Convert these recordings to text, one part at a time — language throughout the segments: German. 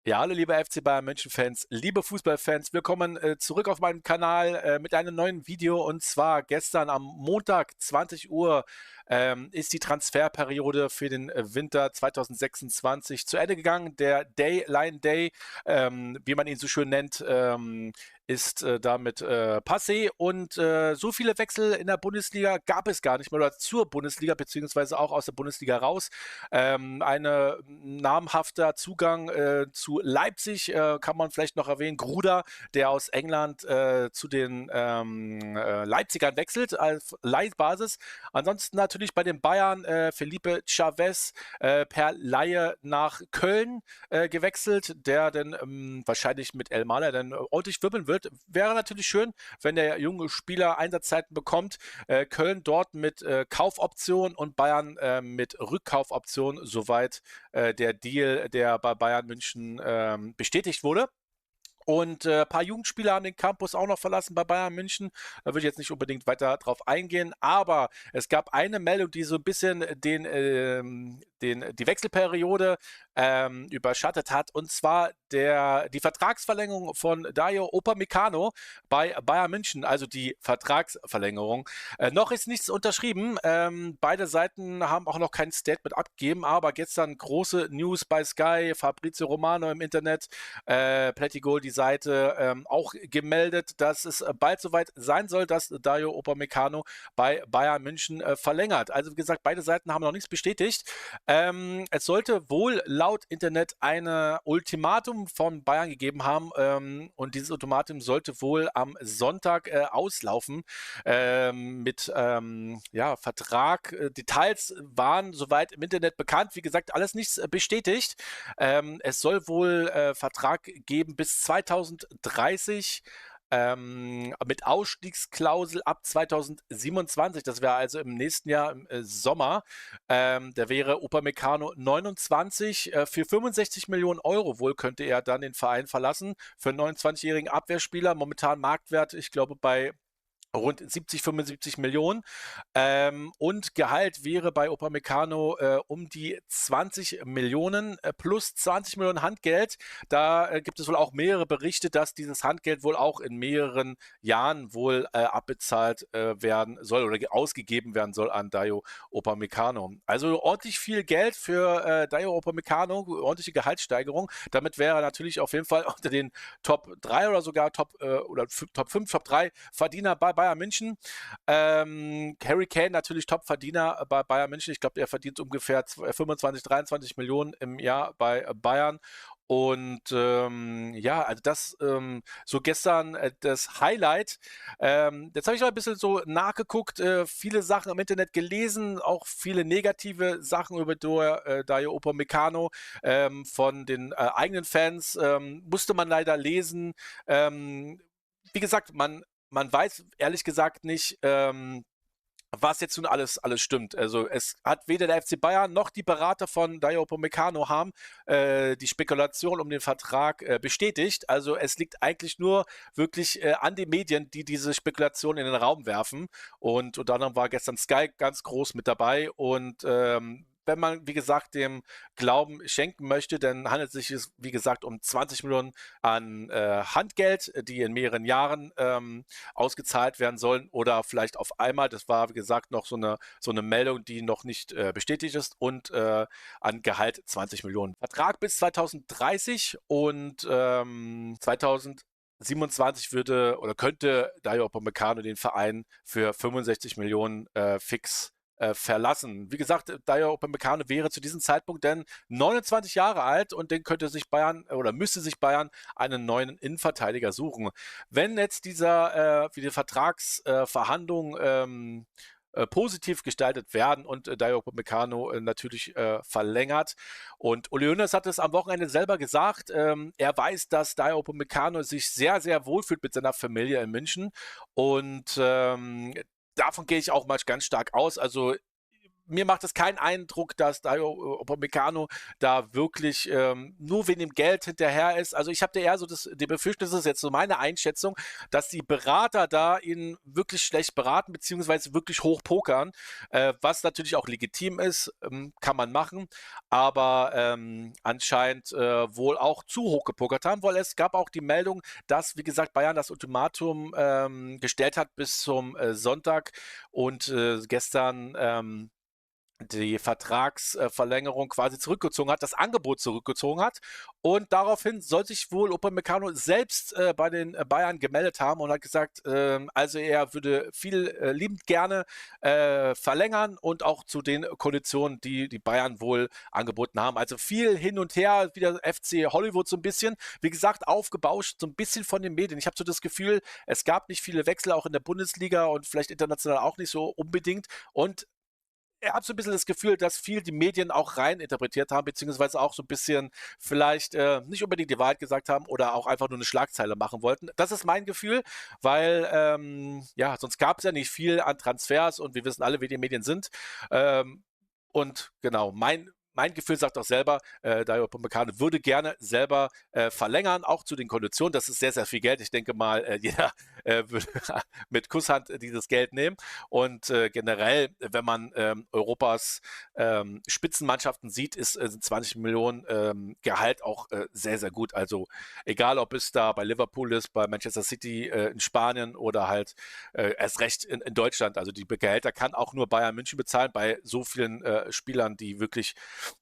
Ja, hallo liebe FC Bayern München-Fans, liebe Fußballfans, willkommen zurück auf meinem Kanal mit einem neuen Video. Und zwar gestern am Montag 20 Uhr ist die Transferperiode für den Winter 2026 zu Ende gegangen. Der Lion Day, wie man ihn so schön nennt, ist damit passé. Und so viele Wechsel in der Bundesliga gab es gar nicht mehr, oder zur Bundesliga, beziehungsweise auch aus der Bundesliga raus. Ein namhafter Zugang zu Leipzig kann man vielleicht noch erwähnen. Gruda, der aus England zu den Leipzigern wechselt als Leihbasis. Ansonsten natürlich bei den Bayern Felipe Chavez per Leihe nach Köln gewechselt, der dann wahrscheinlich mit El Maler dann ordentlich wirbeln wird. Wäre natürlich schön, wenn der junge Spieler Einsatzzeiten bekommt. Köln dort mit Kaufoption und Bayern mit Rückkaufoption, soweit der Deal, der bei Bayern München bestätigt wurde. Und ein paar Jugendspieler haben den Campus auch noch verlassen bei Bayern München. Da würde ich jetzt nicht unbedingt weiter drauf eingehen. Aber es gab eine Meldung, die so ein bisschen die Wechselperiode überschattet hat. Und zwar die Vertragsverlängerung von Dayo Upamecano bei Bayern München. Also die Vertragsverlängerung. Noch ist nichts unterschrieben. Beide Seiten haben auch noch kein Statement abgegeben. Aber gestern große News bei Sky, Fabrizio Romano im Internet, Plättigol, die Seite auch gemeldet, dass es bald soweit sein soll, dass Dayo Upamecano bei Bayern München verlängert. Also wie gesagt, beide Seiten haben noch nichts bestätigt. Es sollte wohl laut Internet ein Ultimatum von Bayern gegeben haben, und dieses Ultimatum sollte wohl am Sonntag auslaufen mit ja, Vertrag. Details waren soweit im Internet bekannt. Wie gesagt, alles nichts bestätigt. Es soll wohl Vertrag geben bis 2030 mit Ausstiegsklausel ab 2027. Das wäre also im nächsten Jahr im Sommer. Da wäre Upamecano 29. Für 65 Millionen Euro wohl könnte er dann den Verein verlassen. Für einen 29-jährigen Abwehrspieler. Momentan Marktwert, ich glaube, bei rund 70, 75 Millionen. Und Gehalt wäre bei Upamecano um die 20 Millionen plus 20 Millionen Handgeld. Da gibt es wohl auch mehrere Berichte, dass dieses Handgeld wohl auch in mehreren Jahren wohl abbezahlt werden soll oder ausgegeben werden soll an Dayo Upamecano. Also ordentlich viel Geld für Dayo Upamecano, ordentliche Gehaltssteigerung. Damit wäre er natürlich auf jeden Fall unter den Top 3 oder sogar Top 5, Top 3 Verdiener bei Bayern München. Harry Kane natürlich Top-Verdiener bei Bayern München. Ich glaube, er verdient ungefähr 25, 23 Millionen im Jahr bei Bayern. Und ja, also das so gestern das Highlight. Jetzt habe ich noch ein bisschen so nachgeguckt, viele Sachen im Internet gelesen, auch viele negative Sachen über Dayo Upamecano von den eigenen Fans. Musste man leider lesen. Wie gesagt, man weiß ehrlich gesagt nicht, was jetzt nun alles stimmt. Also es hat weder der FC Bayern noch die Berater von Dayo Upamecano haben die Spekulation um den Vertrag bestätigt. Also es liegt eigentlich nur wirklich an den Medien, die diese Spekulation in den Raum werfen. Und unter anderem war gestern Sky ganz groß mit dabei. Und wenn man, wie gesagt, dem Glauben schenken möchte, dann handelt es sich, wie gesagt, um 20 Millionen an Handgeld, die in mehreren Jahren ausgezahlt werden sollen oder vielleicht auf einmal. Das war, wie gesagt, noch so eine Meldung, die noch nicht bestätigt ist, und an Gehalt 20 Millionen. Vertrag bis 2030 und 2027 würde oder könnte Dayo Upamecano den Verein für 65 Millionen fix verlassen. Wie gesagt, Dayo Upamecano wäre zu diesem Zeitpunkt dann 29 Jahre alt, und den könnte sich Bayern oder müsste sich Bayern einen neuen Innenverteidiger suchen. Wenn jetzt wie die Vertragsverhandlungen positiv gestaltet werden und Dayo Upamecano natürlich verlängert. Und Uli Hoeneß hat es am Wochenende selber gesagt. Er weiß, dass Dayo Upamecano sich sehr, sehr wohlfühlt mit seiner Familie in München, und davon gehe ich auch mal ganz stark aus. Also mir macht es keinen Eindruck, dass Dayo Upamecano da wirklich nur wegen dem Geld hinterher ist. Also ich habe da eher so die Befürchtung, das ist jetzt so meine Einschätzung, dass die Berater da ihn wirklich schlecht beraten, beziehungsweise wirklich hoch pokern, was natürlich auch legitim ist, kann man machen, aber anscheinend wohl auch zu hoch gepokert haben, weil es gab auch die Meldung, dass, wie gesagt, Bayern das Ultimatum gestellt hat bis zum Sonntag und gestern die Vertragsverlängerung quasi zurückgezogen hat, das Angebot zurückgezogen hat. Und daraufhin soll sich wohl Upamecano selbst bei den Bayern gemeldet haben und hat gesagt, also er würde viel liebend gerne verlängern und auch zu den Konditionen, die die Bayern wohl angeboten haben. Also viel hin und her, wieder FC Hollywood so ein bisschen. Wie gesagt, aufgebauscht so ein bisschen von den Medien. Ich habe so das Gefühl, es gab nicht viele Wechsel, auch in der Bundesliga und vielleicht international auch nicht so unbedingt. Und ich habe so ein bisschen das Gefühl, dass viel die Medien auch rein interpretiert haben, beziehungsweise auch so ein bisschen vielleicht nicht unbedingt die Wahrheit gesagt haben oder auch einfach nur eine Schlagzeile machen wollten. Das ist mein Gefühl, weil ja, sonst gab es ja nicht viel an Transfers und wir wissen alle, wie die Medien sind. Ähm, und genau, mein Gefühl sagt auch selber, Dayo Upamecano würde gerne selber verlängern, auch zu den Konditionen. Das ist sehr, sehr viel Geld. Ich denke mal, jeder würde mit Kusshand dieses Geld nehmen. Und generell, wenn man Europas Spitzenmannschaften sieht, sind 20 Millionen Gehalt auch sehr, sehr gut. Also egal, ob es da bei Liverpool ist, bei Manchester City in Spanien oder halt erst recht in Deutschland. Also die Gehälter kann auch nur Bayern München bezahlen bei so vielen Spielern, die wirklich,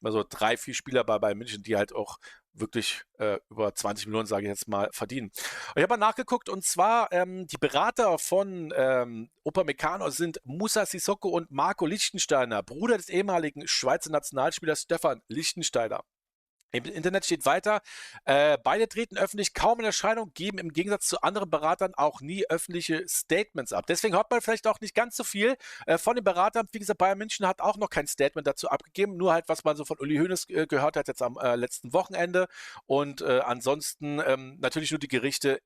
also 3, 4 Spieler bei Bayern München, die halt auch wirklich über 20 Millionen, sage ich jetzt mal, verdienen. Und ich habe mal nachgeguckt und zwar die Berater von Upamecano sind Moussa Sissoko und Marco Lichtensteiner, Bruder des ehemaligen Schweizer Nationalspielers Stefan Lichtensteiner. Im Internet steht weiter, beide treten öffentlich kaum in Erscheinung, geben im Gegensatz zu anderen Beratern auch nie öffentliche Statements ab. Deswegen hört man vielleicht auch nicht ganz so viel von den Beratern. Wie gesagt, Bayern München hat auch noch kein Statement dazu abgegeben, nur halt, was man so von Uli Hoeneß gehört hat jetzt am letzten Wochenende. Und ansonsten natürlich nur die Gerüchte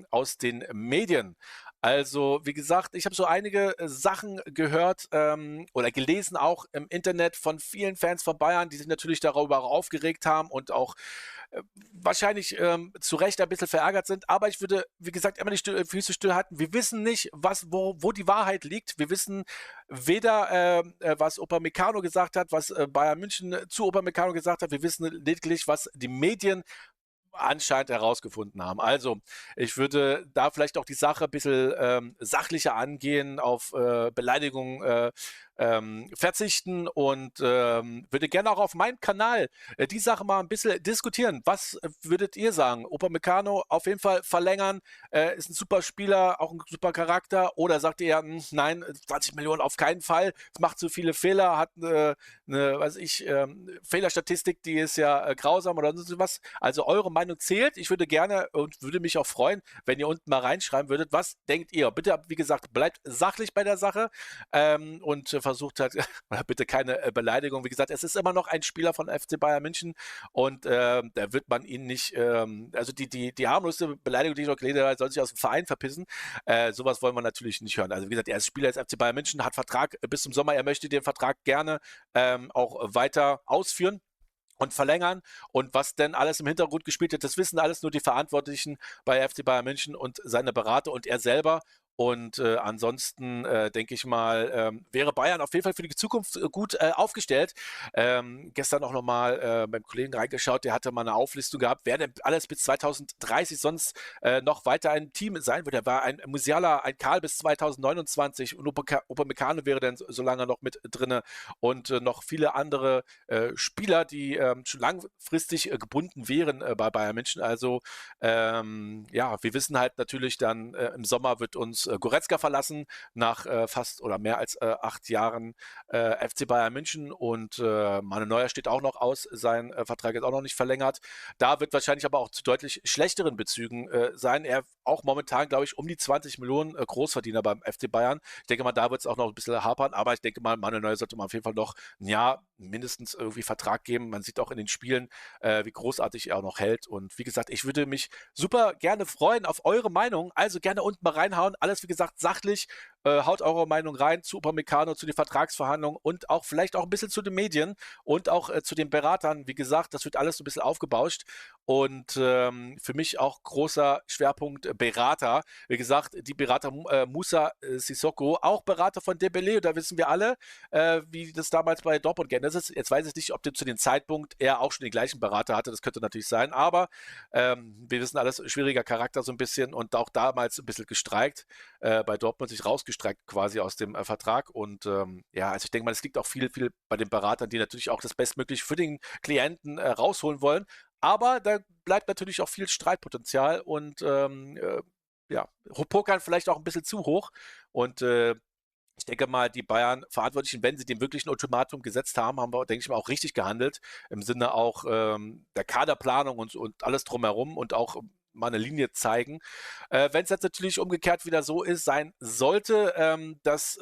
aus den Medien. Also, wie gesagt, ich habe so einige Sachen gehört oder gelesen auch im Internet von vielen Fans von Bayern, die sich natürlich darüber auch aufgeregt haben und auch wahrscheinlich zu Recht ein bisschen verärgert sind. Aber ich würde, wie gesagt, immer die Füße stillhalten. Wir wissen nicht, wo die Wahrheit liegt. Wir wissen weder, was Upamecano gesagt hat, was Bayern München zu Upamecano gesagt hat. Wir wissen lediglich, was die Medien anscheinend herausgefunden haben. Also, ich würde da vielleicht auch die Sache ein bisschen sachlicher angehen, auf Beleidigungen verzichten und würde gerne auch auf meinem Kanal die Sache mal ein bisschen diskutieren. Was würdet ihr sagen? Upamecano auf jeden Fall verlängern, ist ein super Spieler, auch ein super Charakter, oder sagt ihr, nein, 20 Millionen auf keinen Fall, es macht zu viele Fehler, hat eine weiß ich, Fehlerstatistik, die ist ja grausam oder so was. Also eure Meinung zählt. Ich würde gerne und würde mich auch freuen, wenn ihr unten mal reinschreiben würdet, was denkt ihr? Bitte, wie gesagt, bleibt sachlich bei der Sache und versucht halt, oder bitte keine Beleidigung. Wie gesagt, es ist immer noch ein Spieler von FC Bayern München und da wird man ihn nicht, also die harmlose Beleidigung, die ich noch gelesen habe, soll sich aus dem Verein verpissen. Sowas wollen wir natürlich nicht hören. Also wie gesagt, er ist Spieler des FC Bayern München, hat Vertrag bis zum Sommer, er möchte den Vertrag gerne auch weiter ausführen und verlängern. Und was denn alles im Hintergrund gespielt wird, das wissen alles nur die Verantwortlichen bei FC Bayern München und seine Berater und er selber. Und ansonsten denke ich mal, wäre Bayern auf jeden Fall für die Zukunft gut aufgestellt. Gestern auch nochmal beim Kollegen reingeschaut, der hatte mal eine Auflistung gehabt, wer denn alles bis 2030 sonst noch weiter ein Team sein wird. Da war ein Musiala, ein Karl bis 2029 und Upamecano wäre dann so lange noch mit drinne und noch viele andere Spieler, die schon langfristig gebunden wären bei Bayern München. Also ja, wir wissen halt natürlich dann, im Sommer wird uns Goretzka verlassen nach fast oder mehr als 8 Jahren FC Bayern München und Manuel Neuer steht auch noch aus, sein Vertrag ist auch noch nicht verlängert. Da wird wahrscheinlich aber auch zu deutlich schlechteren Bezügen sein. Er auch momentan, glaube ich, um die 20 Millionen Großverdiener beim FC Bayern. Ich denke mal, da wird es auch noch ein bisschen hapern, aber ich denke mal, Manuel Neuer sollte man auf jeden Fall noch ein Jahr mindestens irgendwie Vertrag geben. Man sieht auch in den Spielen, wie großartig er auch noch hält. Und wie gesagt, ich würde mich super gerne freuen auf eure Meinung. Also gerne unten mal reinhauen. Alles, wie gesagt, sachlich. Haut eure Meinung rein zu Upamecano, zu den Vertragsverhandlungen und auch vielleicht auch ein bisschen zu den Medien und auch zu den Beratern. Wie gesagt, das wird alles so ein bisschen aufgebauscht und für mich auch großer Schwerpunkt Berater. Wie gesagt, die Berater Moussa Sissoko, auch Berater von Dembélé, da wissen wir alle, wie das damals bei Dortmund geändert ist. Jetzt weiß ich nicht, ob der zu dem Zeitpunkt er auch schon den gleichen Berater hatte, das könnte natürlich sein, aber wir wissen alles, schwieriger Charakter so ein bisschen und auch damals ein bisschen gestreikt, bei Dortmund sich rausgestreikt quasi aus dem Vertrag und ja, also ich denke mal, es liegt auch viel bei den Beratern, die natürlich auch das Bestmögliche für den Klienten rausholen wollen, aber da bleibt natürlich auch viel Streitpotenzial und ja, pokern vielleicht auch ein bisschen zu hoch und ich denke mal, die Bayern-Verantwortlichen, wenn sie dem wirklich ein Ultimatum gesetzt haben, haben wir, denke ich mal, auch richtig gehandelt. Im Sinne auch der Kaderplanung und alles drumherum und auch mal eine Linie zeigen. Wenn es jetzt natürlich umgekehrt wieder so ist, sein sollte, dass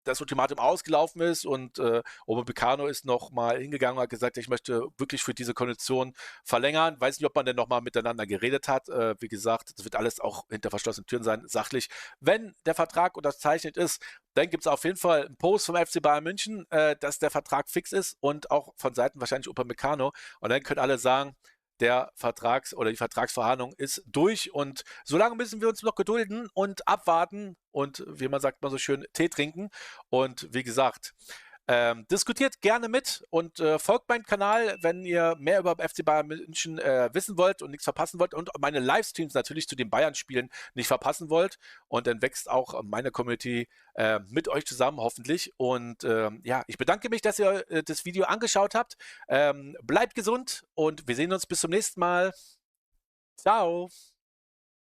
das Ultimatum ausgelaufen ist und Upamecano ist noch mal hingegangen und hat gesagt, ich möchte wirklich für diese Kondition verlängern. Weiß nicht, ob man denn noch mal miteinander geredet hat. Wie gesagt, das wird alles auch hinter verschlossenen Türen sein, sachlich. Wenn der Vertrag unterzeichnet ist, dann gibt es auf jeden Fall einen Post vom FC Bayern München, dass der Vertrag fix ist und auch von Seiten wahrscheinlich Upamecano. Und dann können alle sagen, der die Vertragsverhandlung ist durch und solange müssen wir uns noch gedulden und abwarten und wie man sagt, mal so schön Tee trinken. Und wie gesagt, diskutiert gerne mit und folgt meinem Kanal, wenn ihr mehr über FC Bayern München wissen wollt und nichts verpassen wollt und meine Livestreams natürlich zu den Bayern-Spielen nicht verpassen wollt. Und dann wächst auch meine Community mit euch zusammen, hoffentlich. Und ja, ich bedanke mich, dass ihr das Video angeschaut habt. Bleibt gesund und wir sehen uns bis zum nächsten Mal. Ciao.